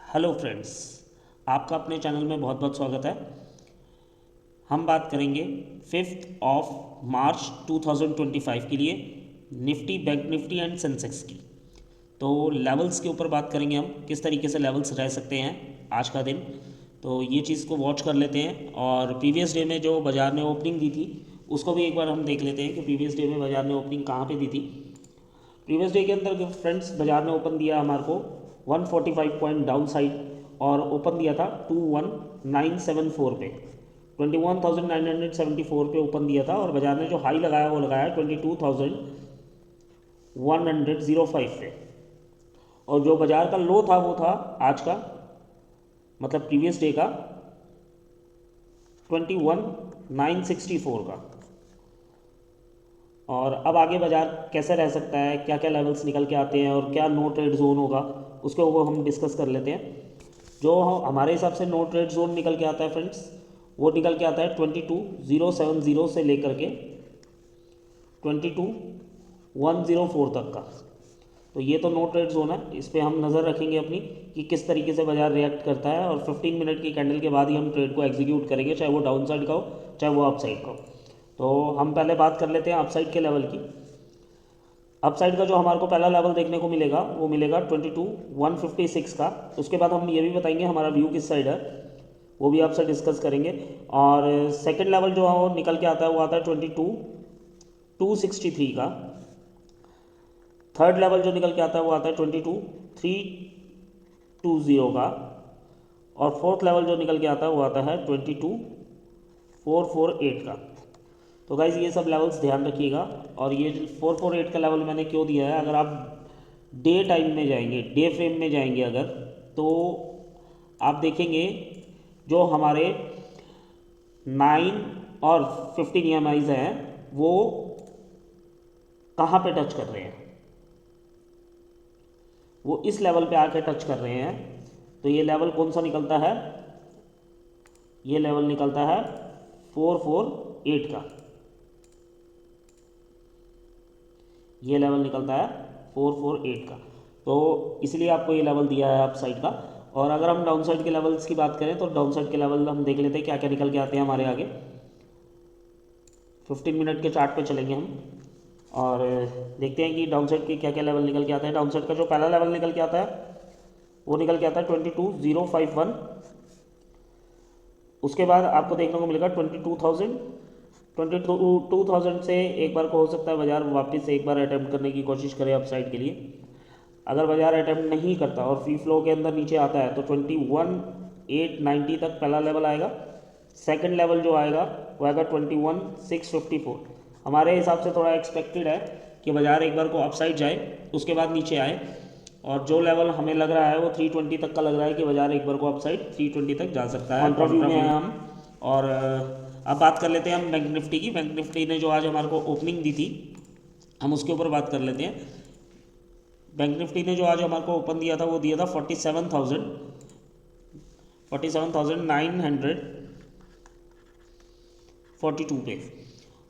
Hello friends, आपका अपने channel में बहुत बहुत स्वागत है। हम बात करेंगे 5 मार्च 2025 के लिए Nifty, bank Nifty and Sensex की। तो लेवल्स के ऊपर बात करेंगे, हम किस तरीके से लेवल्स रह सकते हैं आज का दिन। तो ये चीज़ को वॉच कर लेते हैं और प्रीवियस डे में जो बाज़ार ने ओपनिंग दी थी उसको भी एक बार हम देख लेते हैं कि प्रीवियस डे में बाज़ार ने ओपनिंग कहाँ पे दी थी। प्रीवियस डे के अंदर फ्रेंड्स बाजार ने ओपन दिया हमारे को 145 पॉइंट डाउन साइड और ओपन दिया था 21974 पे, 21974 पे ओपन दिया था। और बाजार ने जो हाई लगाया वो लगाया 22,105 पे। और जो बाजार का लो था वो था आज का, मतलब प्रीवियस डे का 21,964 का। और अब आगे बाजार कैसे रह सकता है, क्या क्या लेवल्स निकल के आते हैं और क्या नो ट्रेड जोन होगा, उसके ऊपर हम डिस्कस कर लेते हैं। जो हमारे हिसाब से नो ट्रेड जोन निकल के आता है फ्रेंड्स, वो निकल के आता है 22,070 से लेकर के 22,104 तक का। तो ये तो नो ट्रेड जोन है, इस पर हम नज़र रखेंगे अपनी कि किस तरीके से बाजार रिएक्ट करता है। और 15 मिनट की कैंडल के बाद ही हम ट्रेड को एग्जीक्यूट करेंगे, चाहे वो डाउन साइड का हो चाहे वो अप साइड का हो। तो हम पहले बात कर लेते हैं अपसाइड के लेवल की। अपसाइड का जो हमारे को पहला लेवल देखने को मिलेगा वो मिलेगा 22,156 का। उसके बाद हम ये भी बताएंगे हमारा व्यू किस साइड है, वो भी आपसे डिस्कस करेंगे। और सेकंड लेवल जो है वो निकल के आता है वो आता है 22,263 का। थर्ड लेवल जो निकल के आता है वो आता है 22,320 का। और फोर्थ लेवल जो निकल के आता है वो आता है 22,448 का। तो गाइज़ ये सब लेवल्स ध्यान रखिएगा। और ये 448 का लेवल मैंने क्यों दिया है, अगर आप डे टाइम में जाएंगे, डे फ्रेम में जाएंगे अगर, तो आप देखेंगे जो हमारे 9 और 15 EMIs हैं वो कहाँ पे टच कर रहे हैं, वो इस लेवल पे आके टच कर रहे हैं। तो ये लेवल कौन सा निकलता है, ये लेवल निकलता है 448 का। ये लेवल निकलता है 448 का। तो इसलिए आपको ये लेवल दिया है अप साइड का। और अगर हम डाउन साइड के लेवल्स की बात करें तो डाउन साइड के लेवल हम देख लेते हैं क्या क्या निकल के आते हैं हमारे आगे। 15 मिनट के चार्ट पे चलेंगे हम और देखते हैं कि डाउन साइड के क्या क्या लेवल निकल के आता है। डाउन साइड का जो पहला लेवल निकल के आता है वो निकल के आता है 22,051। उसके बाद आपको देखने को मिलेगा 22,000 से एक बार को हो सकता है बाजार वापस से एक बार अटैम्प्ट करने की कोशिश करे अपसाइड के लिए। अगर बाजार अटैम्प्ट नहीं करता और फ्री फ्लो के अंदर नीचे आता है तो 21,890 तक पहला लेवल आएगा। सेकंड लेवल जो आएगा वो आएगा 21,654। हमारे हिसाब से थोड़ा एक्सपेक्टेड है कि बाजार एक बार को अपसाइड जाए उसके बाद नीचे आए। और जो लेवल हमें लग रहा है वो 320 तक का लग रहा है कि बाजार एक बार को अपसाइड 320 तक जा सकता है कॉन्ट्रा में हम। और अब बात कर लेते हैं हम बैंक निफ्टी की। बैंक निफ्टी ने जो आज हमारे को ओपनिंग दी थी हम उसके ऊपर बात कर लेते हैं। बैंक निफ्टी ने जो आज हमारे को ओपन दिया था वो दिया था 47,942 पे।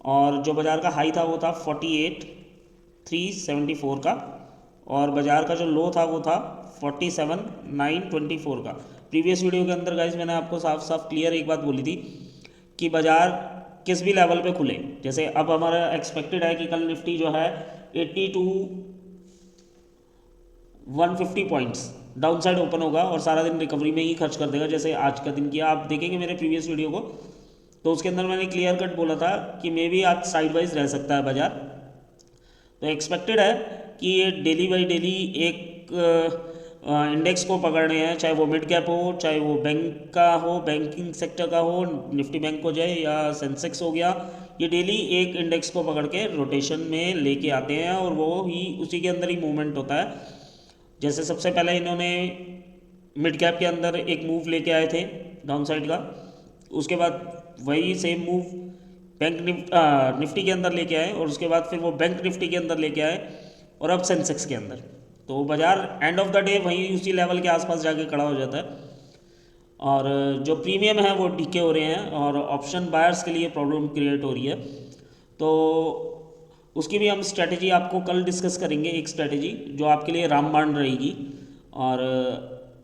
और जो बाज़ार का हाई था वो था 48,374 का। और बाज़ार का जो लो था वो था 47,924 का। प्रीवियस वीडियो के अंदर गाइज मैंने आपको साफ साफ क्लियर एक बात बोली थी कि बाज़ार किस भी लेवल पे खुले, जैसे अब हमारा एक्सपेक्टेड है कि कल निफ्टी जो है 150 पॉइंट्स डाउन साइड ओपन होगा और सारा दिन रिकवरी में ही खर्च कर देगा जैसे आज का दिन किया। आप देखेंगे मेरे प्रीवियस वीडियो को तो उसके अंदर मैंने क्लियर कट बोला था कि मे भी आज साइड वाइज रह सकता है बाजार। तो एक्सपेक्टेड है कि ये डेली बाई डेली एक इंडेक्स को पकड़ रहे हैं, चाहे वो मिड कैप हो चाहे वो बैंक का हो, बैंकिंग सेक्टर का हो, निफ्टी बैंक हो जाए या सेंसेक्स हो गया, ये डेली एक इंडेक्स को पकड़ के रोटेशन में लेके आते हैं और वो ही उसी के अंदर ही मूवमेंट होता है। जैसे सबसे पहले इन्होंने मिड कैप के अंदर एक मूव लेके आए थे डाउन साइड का, उसके बाद वही सेम मूव बैंक निफ्टी के अंदर लेके आए और उसके बाद फिर वो बैंक निफ्टी के अंदर लेके आए और अब सेंसेक्स के अंदर। तो बाजार एंड ऑफ द डे वहीं उसी लेवल के आसपास जाके खड़ा हो जाता है। और जो प्रीमियम है वो डीके हो रहे हैं और ऑप्शन बायर्स के लिए प्रॉब्लम क्रिएट हो रही है। तो उसकी भी हम स्ट्रैटेजी आपको कल डिस्कस करेंगे, एक स्ट्रैटेजी जो आपके लिए रामबाण रहेगी। और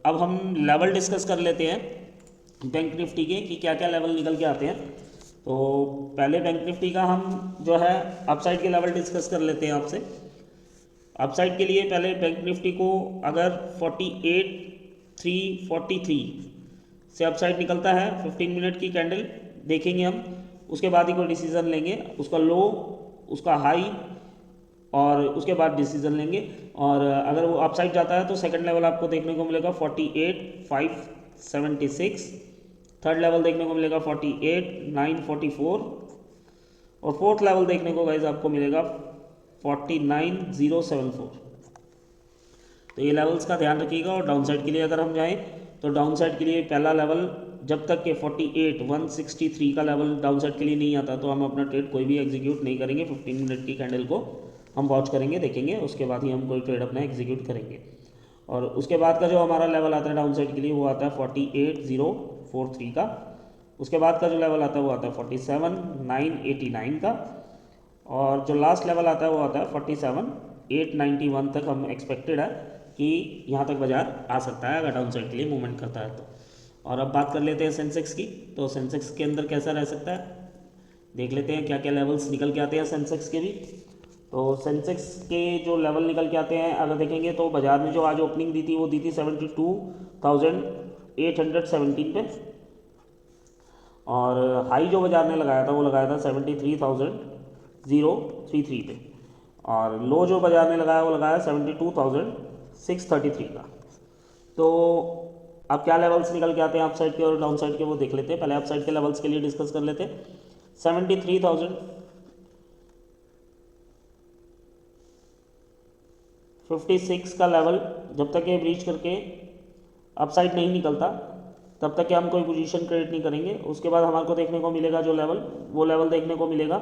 अब हम लेवल डिस्कस कर लेते हैं बैंक निफ्टी के कि क्या क्या लेवल निकल के आते हैं। तो पहले बैंक निफ्टी का हम जो है अपसाइड के लेवल डिस्कस कर लेते हैं आपसे। अपसाइड के लिए पहले बैंक निफ्टी को अगर 48,343 से अपसाइड निकलता है 15 मिनट की कैंडल देखेंगे हम, उसके बाद ही कोई डिसीजन लेंगे, उसका लो, उसका हाई और उसके बाद डिसीजन लेंगे। और अगर वो अपसाइड जाता है तो सेकंड लेवल आपको देखने को मिलेगा 48,576, थर्ड लेवल देखने को मिलेगा 48,944 और फोर्थ लेवल देखने को गाइज आपको मिलेगा 49,074। तो ये लेवल्स का ध्यान रखिएगा। और डाउन साइड के लिए अगर हम जाएं तो डाउन साइड के लिए पहला लेवल जब तक के 48,163 का लेवल डाउन साइड के लिए नहीं आता तो हम अपना ट्रेड कोई भी एग्जीक्यूट नहीं करेंगे। 15 मिनट की कैंडल को हम वॉच करेंगे, देखेंगे, उसके बाद ही हम कोई ट्रेड अपना एग्जीक्यूट करेंगे। और उसके बाद का जो हमारा लेवल आता है डाउन साइड के लिए वो आता है 48,043 का। उसके बाद का जो लेवल आता है वो आता है 47,989 का। और जो लास्ट लेवल आता है वो आता है 47,891 तक हम एक्सपेक्टेड है कि यहाँ तक बाजार आ सकता है अगर डाउन साइड के लिए मूवमेंट करता है तो। और अब बात कर लेते हैं सेंसेक्स की। तो सेंसेक्स के अंदर कैसा रह सकता है देख लेते हैं, क्या क्या लेवल्स निकल के आते हैं सेंसेक्स के भी। तो सेंसेक्स के जो लेवल निकल के आते हैं अगर देखेंगे तो बाजार ने जो आज ओपनिंग दी थी वो दी थी 72,817 पे, और हाई जो बाजार ने लगाया था वो लगाया था 73,033 पे, और लो जो बाजार ने लगाया वो लगाया 72,633 का। तो अब क्या लेवल्स निकल के आते हैं अप साइड के और डाउन साइड के वो देख लेते हैं। पहले अप साइड के लेवल्स के लिए डिस्कस कर लेते हैं। 73,056 का लेवल जब तक ये ब्रीच करके अप साइड नहीं निकलता तब तक हम कोई पोजीशन क्रिएट नहीं करेंगे। उसके बाद हमारे को देखने को मिलेगा जो लेवल, वो लेवल देखने को मिलेगा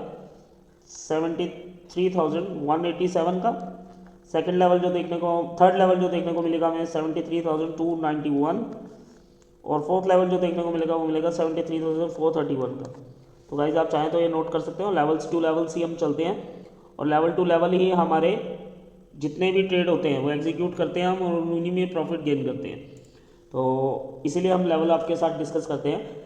73,187 का। सेकंड लेवल जो देखने को, थर्ड लेवल जो देखने को मिलेगा हमें 73,291, और फोर्थ लेवल जो देखने को मिलेगा वो मिलेगा 73,431 का। तो गाइज आप चाहें तो ये नोट कर सकते हो, लेवल्स टू लेवल्स ही हम चलते हैं और लेवल टू लेवल ही हमारे जितने भी ट्रेड होते हैं वो एग्जीक्यूट करते हैं हम और उन्हीं में प्रॉफिट गेन करते हैं। तो इसीलिए हम लेवल आपके साथ डिस्कस करते हैं।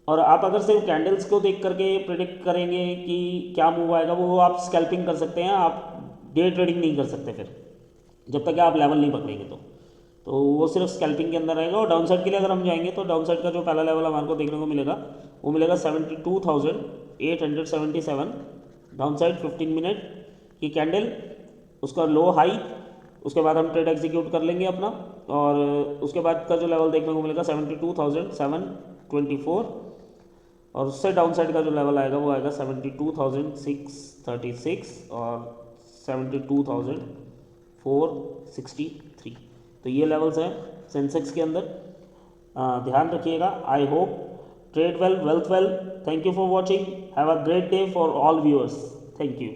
और आप अगर सिर्फ कैंडल्स को देख करके प्रिडिक्ट करेंगे कि क्या मूव आएगा, वो आप स्कैल्पिंग कर सकते हैं, आप डे ट्रेडिंग नहीं कर सकते फिर जब तक आप लेवल नहीं पकड़ेंगे तो वो सिर्फ स्कैल्पिंग के अंदर रहेगा। और डाउन साइड के लिए अगर हम जाएंगे तो डाउन साइड का जो पहला लेवल हमारे को देखने को मिलेगा वो मिलेगा 72,877 डाउन साइड 15 मिनट की कैंडल, उसका लो हाई, उसके बाद हम ट्रेड एग्जीक्यूट कर लेंगे अपना। और उसके बाद का जो लेवल देखने को मिलेगा 72,724, और उससे डाउन साइड का जो लेवल आएगा वो आएगा 72,636 और 72,463। तो ये लेवल्स हैं सेंसेक्स के अंदर, ध्यान रखिएगा। I hope trade well, wealth well. Thank you for watching, have a great day for all viewers. Thank you.